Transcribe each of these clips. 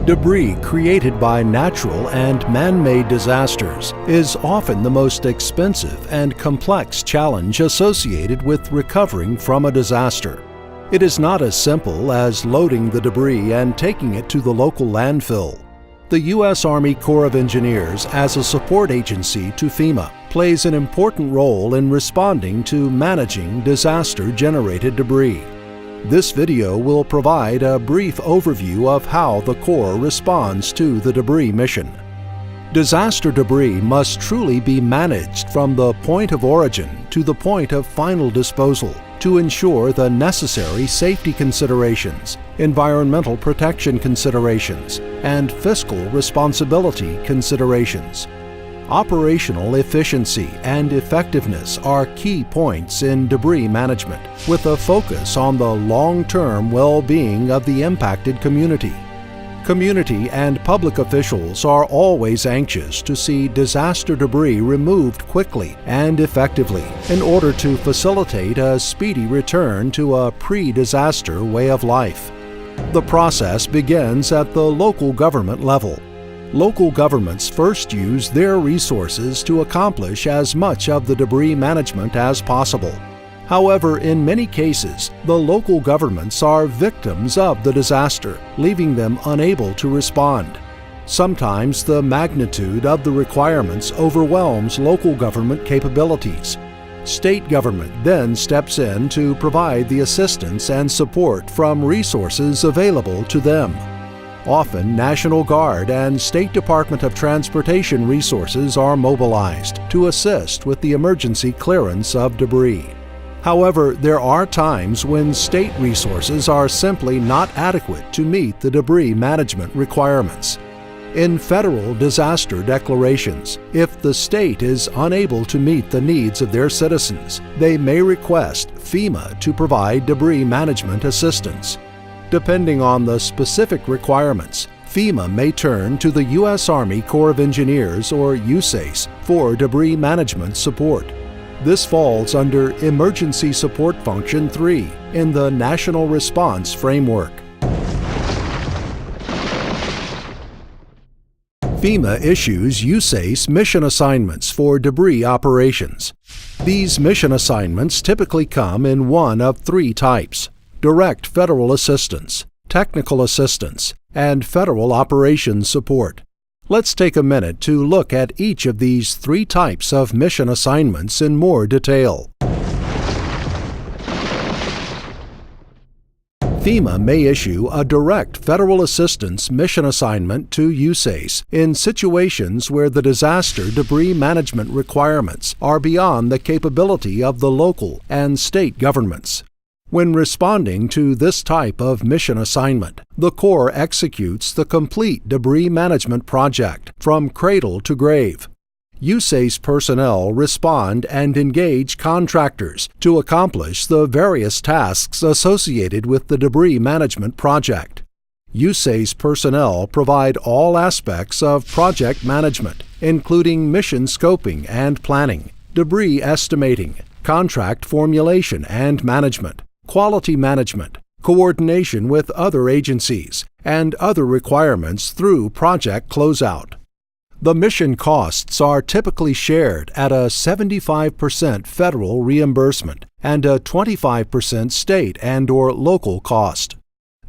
Debris created by natural and man-made disasters is often the most expensive and complex challenge associated with recovering from a disaster. It is not as simple as loading the debris and taking it to the local landfill. The U.S. Army Corps of Engineers, as a support agency to FEMA, plays an important role in responding to managing disaster-generated debris. This video will provide a brief overview of how the Corps responds to the debris mission. Disaster debris must truly be managed from the point of origin to the point of final disposal to ensure the necessary safety considerations, environmental protection considerations, and fiscal responsibility considerations. Operational efficiency and effectiveness are key points in debris management, with a focus on the long-term well-being of the impacted community. Community and public officials are always anxious to see disaster debris removed quickly and effectively in order to facilitate a speedy return to a pre-disaster way of life. The process begins at the local government level. Local governments first use their resources to accomplish as much of the debris management as possible. However, in many cases, the local governments are victims of the disaster, leaving them unable to respond. Sometimes the magnitude of the requirements overwhelms local government capabilities. State government then steps in to provide the assistance and support from resources available to them. Often, National Guard and State Department of Transportation resources are mobilized to assist with the emergency clearance of debris. However, there are times when state resources are simply not adequate to meet the debris management requirements. In federal disaster declarations, if the state is unable to meet the needs of their citizens, they may request FEMA to provide debris management assistance. Depending on the specific requirements, FEMA may turn to the U.S. Army Corps of Engineers, or USACE, for debris management support. This falls under Emergency Support Function 3 in the National Response Framework. FEMA issues USACE mission assignments for debris operations. These mission assignments typically come in one of three types: direct federal assistance, technical assistance, and federal operations support. Let's take a minute to look at each of these three types of mission assignments in more detail. FEMA may issue a direct federal assistance mission assignment to USACE in situations where the disaster debris management requirements are beyond the capability of the local and state governments. When responding to this type of mission assignment, the Corps executes the complete debris management project from cradle to grave. USACE personnel respond and engage contractors to accomplish the various tasks associated with the debris management project. USACE personnel provide all aspects of project management, including mission scoping and planning, debris estimating, contract formulation and management, quality management, coordination with other agencies, and other requirements through project closeout. The mission costs are typically shared at a 75% federal reimbursement and a 25% state and/or local cost.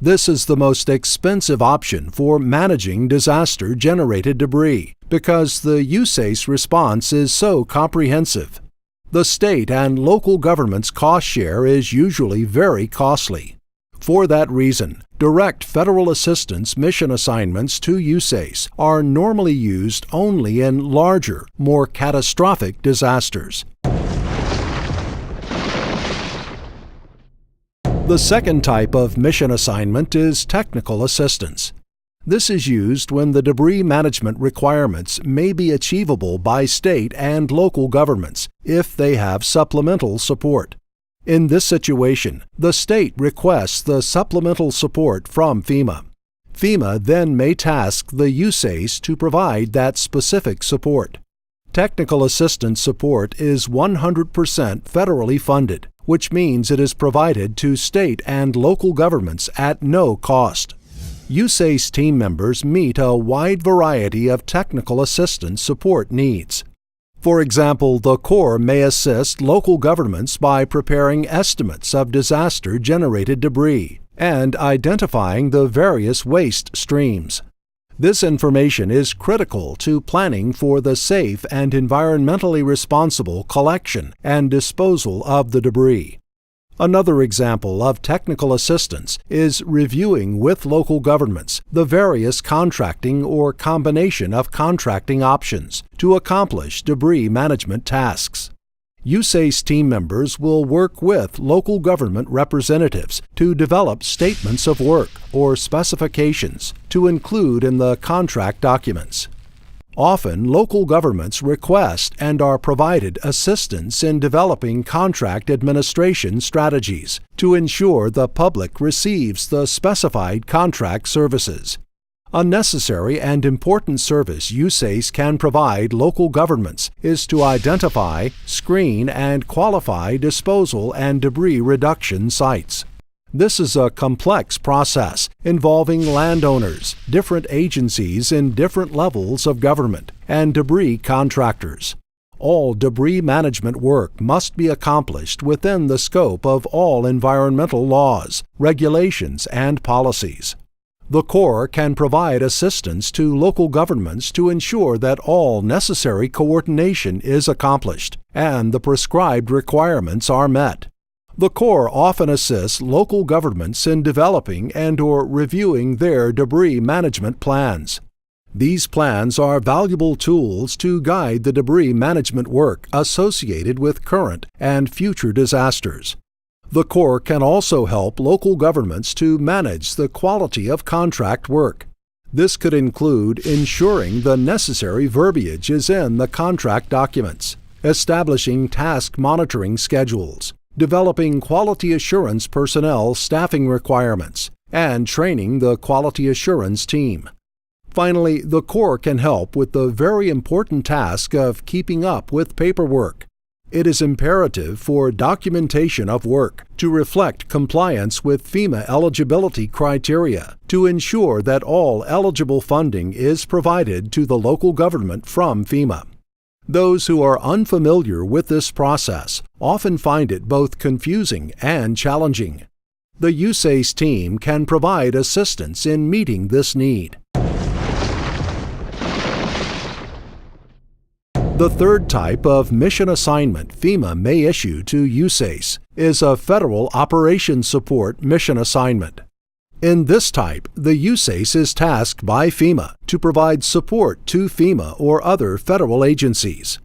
This is the most expensive option for managing disaster-generated debris because the USACE response is so comprehensive. The state and local government's cost share is usually very costly. For that reason, direct federal assistance mission assignments to USACE are normally used only in larger, more catastrophic disasters. The second type of mission assignment is technical assistance. This is used when the debris management requirements may be achievable by state and local governments if they have supplemental support. In this situation, the state requests the supplemental support from FEMA. FEMA then may task the USACE to provide that specific support. Technical assistance support is 100% federally funded, which means it is provided to state and local governments at no cost. USACE team members meet a wide variety of technical assistance support needs. For example, the Corps may assist local governments by preparing estimates of disaster-generated debris and identifying the various waste streams. This information is critical to planning for the safe and environmentally responsible collection and disposal of the debris. Another example of technical assistance is reviewing with local governments the various contracting or combination of contracting options to accomplish debris management tasks. USACE team members will work with local government representatives to develop statements of work or specifications to include in the contract documents. Often, local governments request and are provided assistance in developing contract administration strategies to ensure the public receives the specified contract services. A necessary and important service USACE can provide local governments is to identify, screen, and qualify disposal and debris reduction sites. This is a complex process involving landowners, different agencies in different levels of government, and debris contractors. All debris management work must be accomplished within the scope of all environmental laws, regulations, and policies. The Corps can provide assistance to local governments to ensure that all necessary coordination is accomplished and the prescribed requirements are met. The Corps often assists local governments in developing and/or reviewing their debris management plans. These plans are valuable tools to guide the debris management work associated with current and future disasters. The Corps can also help local governments to manage the quality of contract work. This could include ensuring the necessary verbiage is in the contract documents, establishing task monitoring schedules, developing quality assurance personnel staffing requirements, and training the quality assurance team. Finally, the Corps can help with the very important task of keeping up with paperwork. It is imperative for documentation of work to reflect compliance with FEMA eligibility criteria to ensure that all eligible funding is provided to the local government from FEMA. Those who are unfamiliar with this process often find it both confusing and challenging. The USACE team can provide assistance in meeting this need. The third type of mission assignment FEMA may issue to USACE is a Federal Operations Support mission assignment. In this type, the USACE is tasked by FEMA to provide support to FEMA or other federal agencies.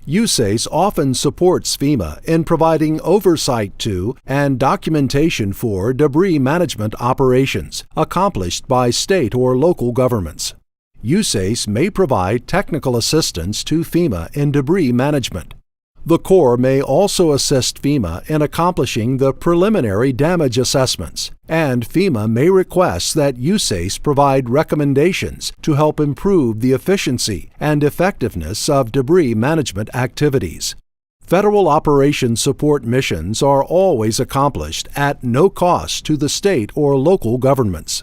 USACE often supports FEMA in providing oversight to and documentation for debris management operations accomplished by state or local governments. USACE may provide technical assistance to FEMA in debris management. The Corps may also assist FEMA in accomplishing the preliminary damage assessments, and FEMA may request that USACE provide recommendations to help improve the efficiency and effectiveness of debris management activities. Federal Operations Support missions are always accomplished at no cost to the state or local governments.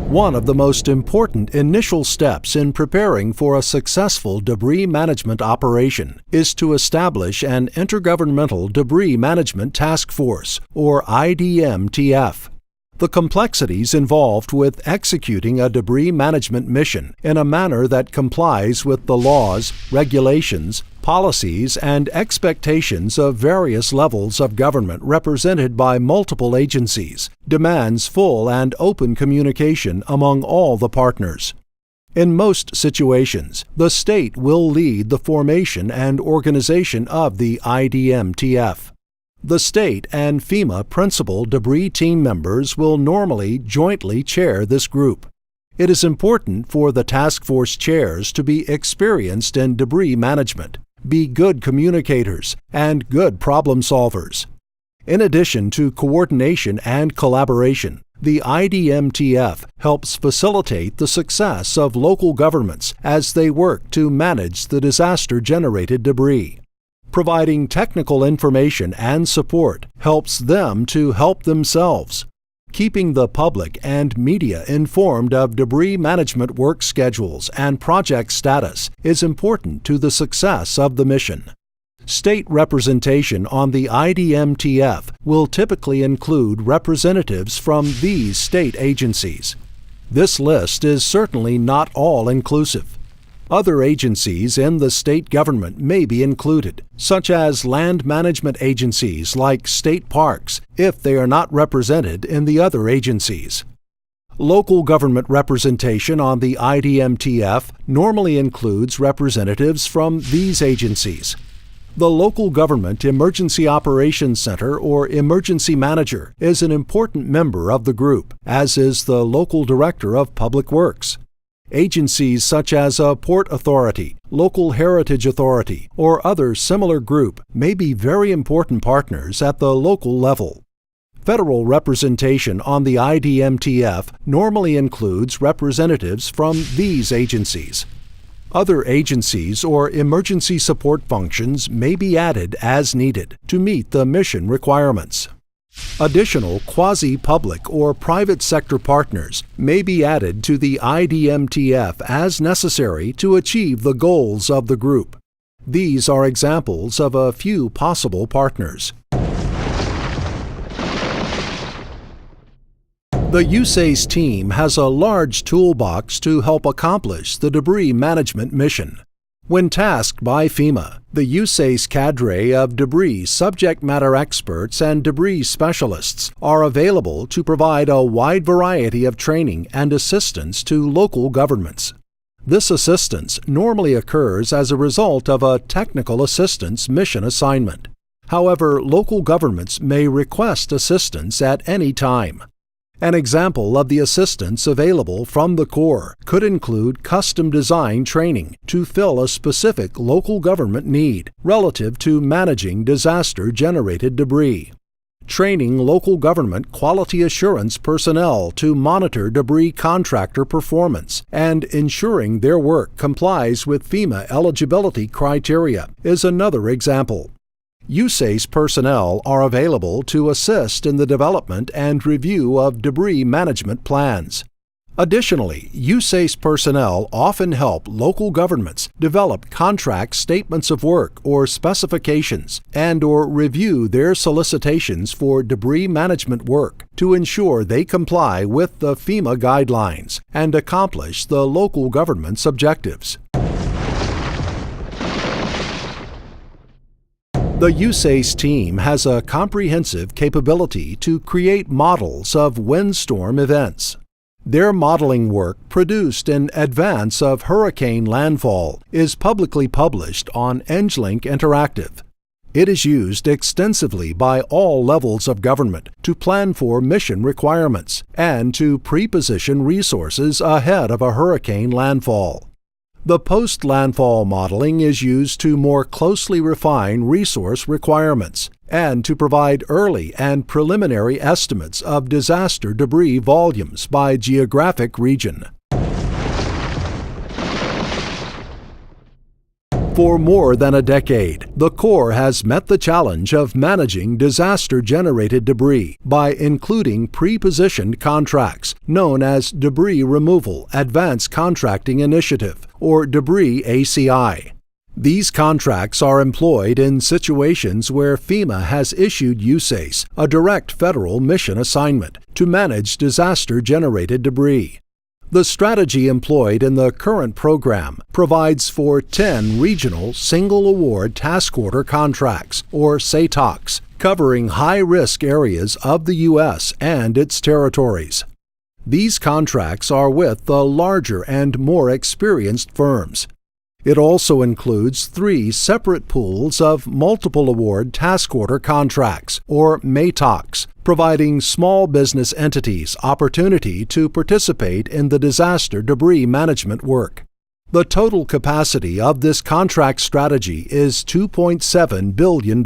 One of the most important initial steps in preparing for a successful debris management operation is to establish an Inter-Governmental Debris Management Task Force, or IDMTF. The complexities involved with executing a debris management mission in a manner that complies with the laws, regulations, policies, and expectations of various levels of government represented by multiple agencies demands full and open communication among all the partners. In most situations, the state will lead the formation and organization of the IDMTF. The state and FEMA principal debris team members will normally jointly chair this group. It is important for the task force chairs to be experienced in debris management, be good communicators, and good problem solvers. In addition to coordination and collaboration, the IDMTF helps facilitate the success of local governments as they work to manage the disaster-generated debris. Providing technical information and support helps them to help themselves. Keeping the public and media informed of debris management work schedules and project status is important to the success of the mission. State representation on the IDMTF will typically include representatives from these state agencies. This list is certainly not all-inclusive. Other agencies in the state government may be included, such as land management agencies like state parks, if they are not represented in the other agencies. Local government representation on the IDMTF normally includes representatives from these agencies. The Local Government Emergency Operations Center or Emergency Manager is an important member of the group, as is the Local Director of Public Works. Agencies such as a Port Authority, Local Heritage Authority, or other similar group may be very important partners at the local level. Federal representation on the IDMTF normally includes representatives from these agencies. Other agencies or emergency support functions may be added as needed to meet the mission requirements. Additional quasi-public or private sector partners may be added to the IDMTF as necessary to achieve the goals of the group. These are examples of a few possible partners. The USACE team has a large toolbox to help accomplish the debris management mission. When tasked by FEMA, the USACE cadre of debris subject matter experts and debris specialists are available to provide a wide variety of training and assistance to local governments. This assistance normally occurs as a result of a technical assistance mission assignment. However, local governments may request assistance at any time. An example of the assistance available from the Corps could include custom design training to fill a specific local government need relative to managing disaster-generated debris. Training local government quality assurance personnel to monitor debris contractor performance and ensuring their work complies with FEMA eligibility criteria is another example. USACE personnel are available to assist in the development and review of debris management plans. Additionally, USACE personnel often help local governments develop contract statements of work or specifications and/or review their solicitations for debris management work to ensure they comply with the FEMA guidelines and accomplish the local government's objectives. The USACE team has a comprehensive capability to create models of windstorm events. Their modeling work, produced in advance of hurricane landfall, is publicly published on ENGLink Interactive. It is used extensively by all levels of government to plan for mission requirements and to pre-position resources ahead of a hurricane landfall. The post-landfall modeling is used to more closely refine resource requirements and to provide early and preliminary estimates of disaster debris volumes by geographic region. For more than a decade, the Corps has met the challenge of managing disaster-generated debris by including pre-positioned contracts known as Debris Removal Advanced Contracting Initiative, or Debris ACI. These contracts are employed in situations where FEMA has issued USACE a direct federal mission assignment to manage disaster-generated debris. The strategy employed in the current program provides for 10 regional single award task order contracts, or SATOCs, covering high-risk areas of the U.S. and its territories. These contracts are with the larger and more experienced firms. It also includes 3 separate pools of multiple award task order contracts, or MATOCs, providing small business entities opportunity to participate in the disaster debris management work. The total capacity of this contract strategy is $2.7 billion.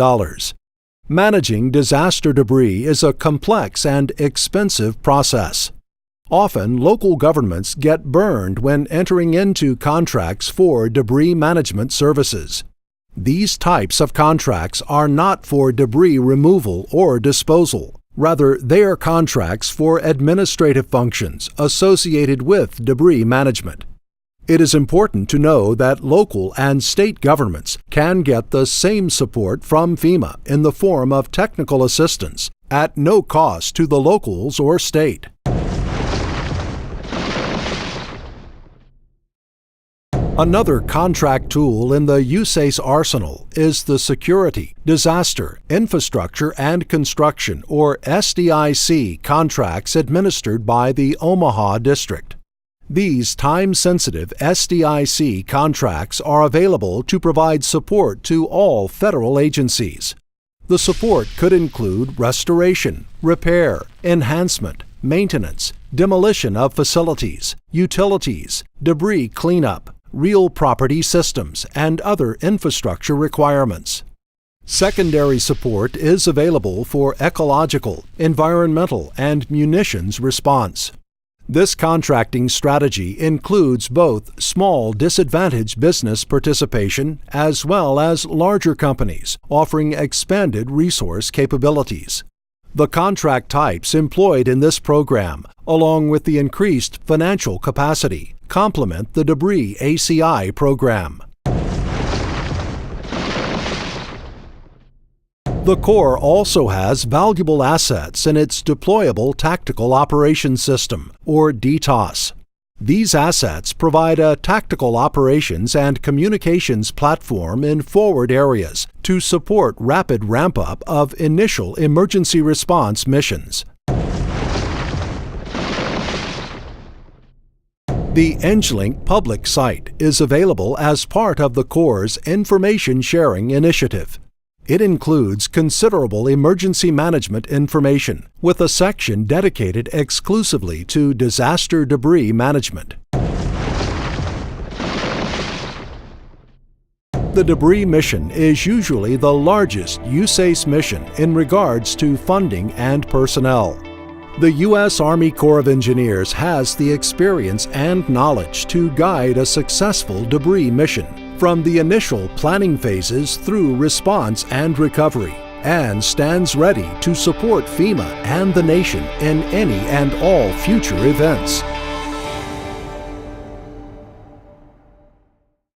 Managing disaster debris is a complex and expensive process. Often, local governments get burned when entering into contracts for debris management services. These types of contracts are not for debris removal or disposal. Rather, they are contracts for administrative functions associated with debris management. It is important to know that local and state governments can get the same support from FEMA in the form of technical assistance at no cost to the locals or state. Another contract tool in the USACE arsenal is the Security, Disaster, Infrastructure, and Construction, or SDIC, contracts administered by the Omaha District. These time-sensitive SDIC contracts are available to provide support to all federal agencies. The support could include restoration, repair, enhancement, maintenance, demolition of facilities, utilities, debris cleanup, real property systems, and other infrastructure requirements. Secondary support is available for ecological, environmental, and munitions response. This contracting strategy includes both small disadvantaged business participation as well as larger companies offering expanded resource capabilities. The contract types employed in this program, along with the increased financial capacity, complement the Debris ACI program. The Corps also has valuable assets in its Deployable Tactical Operations System, or DTOS. These assets provide a tactical operations and communications platform in forward areas to support rapid ramp-up of initial emergency response missions. The ENGLink public site is available as part of the Corps' Information Sharing Initiative. It includes considerable emergency management information, with a section dedicated exclusively to disaster debris management. The debris mission is usually the largest USACE mission in regards to funding and personnel. The U.S. Army Corps of Engineers has the experience and knowledge to guide a successful debris mission, from the initial planning phases through response and recovery, and stands ready to support FEMA and the nation in any and all future events.